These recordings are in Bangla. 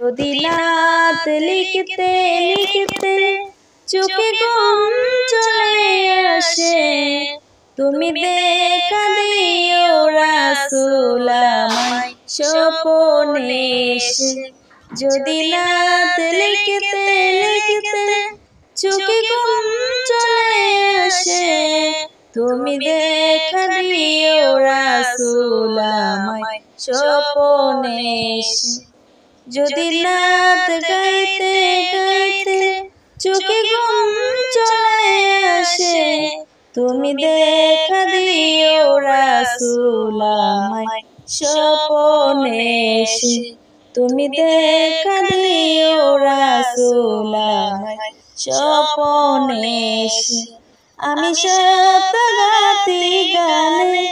যদি নাত লিখতে লিখতে চোখে ঘুম চলে আসে, তুমি দেখা দিও রাসূল আমায় স্বপ্নে এসে। যদি নাত লিখতে লিখতে চোখে ঘুম চলে আসে, তুমি দেখা দিও রাসূল আমায় স্বপ্নে এসে। যদি নাত গাইতে গাইতে চোখে ঘুম চলে আসে, তুমি দেখা দিও রাসূল আমায় স্বপ্নে এসে। তুমি দেখা দিও রাসূল আমায় স্বপ্নে এসে। আমি সপ্তাগাতি গানে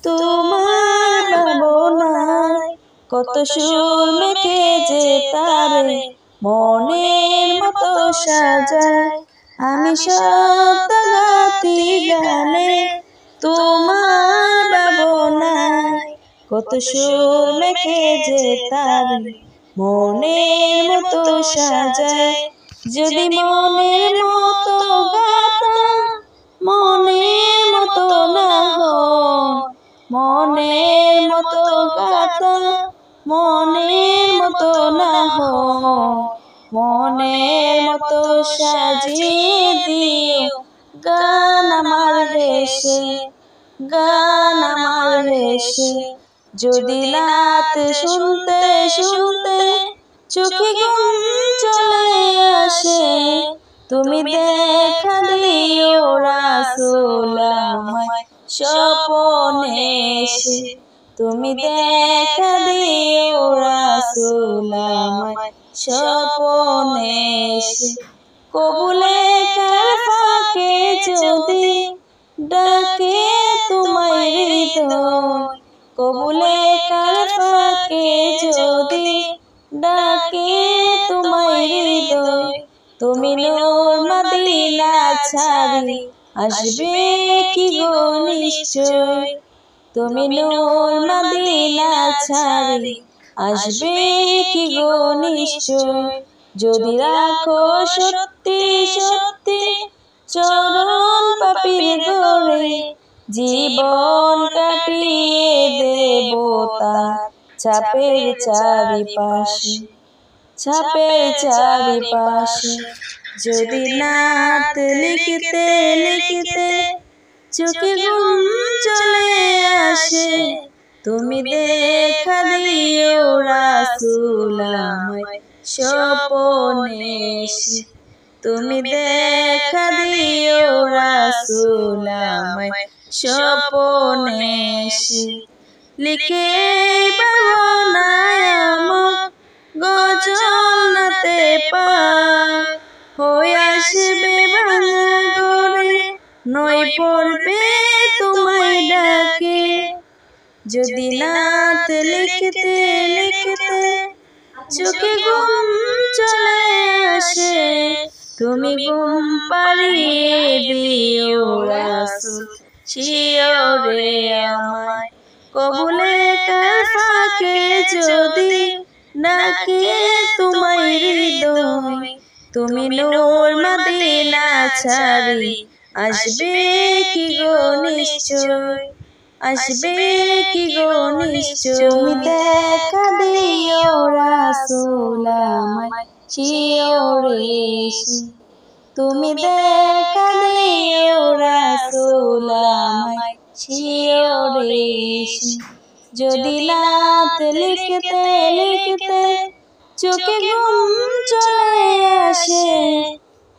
তোমার ভাবনায় কত সুর মেখে যে তারে মনের মতো সাজায়। আমি সপ্তাগাতি গানে তোমার ভাবনায় কত সুর মেখে যে তারে মনের মতো সাজায়। যদি মনের মতো গাতা মনের মতো না হয়, মনের মতো গাতা মনের মতো না হয়, মনের মতো সাজিয়ে দিও গান আমার হেসে, গান আমার হেসে। যদি নাত শুনতে শুনতে চোখে ঘুম চলে আসে, তুমি দেখা দিও রাসূল আমায় স্বপ্নে এসে। তুমি দেখা দিও রাসূল আমায় স্বপ্নে এসে। কবুলে কার ফাঁকে যদি ডাকে তোমায় হৃদয়, কবুলে কার ফাঁকে যদি ডাকে তোমায় হৃদয়, তুমি নূর মদিনা ছাড়ি আসবে কি গো নিশ্চয়। তুমি নূর মদিনা ছাড়ি আসবে কি গো নিশ্চয়। যদি রাখো সত্যি সত্যি চরণ পাপীর ঘরে, জীবন কাটিয়ে দেব তার ছাপের চারিপাশে, ছাপের চারিপাশে। যদি নাত লিখতে লিখতে চোখে ঘুম চলে আসে, তুমি দেখা দিও রাসূল আমায় স্বপ্নে এসে। তুমি দেখা দিও রাসূল আমায় স্বপ্নে এসে। লিখে ভাবনায় আমার গজল নাতে পার হয়ে আসবে ভাঙা ঘরে, নয় পড়বে তোমায় ডাকে। যদি নাত লিখতে লিখতে চোখে ঘুম চলে আসে, তুমি ঘুম পাড়িয়ে দিও রাসূল শিয়রে আমায়। কবুলে কার ফাঁকে যদি ডাকে তোমায় হৃদয়, তুমি নূর মদিনা ছাড়ি আসবে কি গো নিশ্চয়, আসবে কি গো নিশ্চয়। তুমি দেখা দিও রাসূল আমায় শিয়রে এসে। তুমি দেখা দিও রাসূল আমায় শিয়রে এসে। যদি নাত লিখতে লিখতে চোখে ঘুম চলে আসে,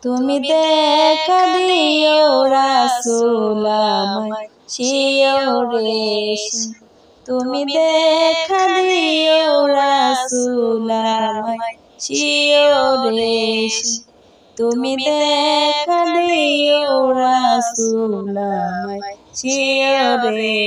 তুমি দেখা দিও রাসূল আমায় শিয়রে এসে। তুমি দেখা দিও রাসূল আমায় শিয়রে এসে। তুমি দেখা দিও রাসূল আমায় শিয়রে।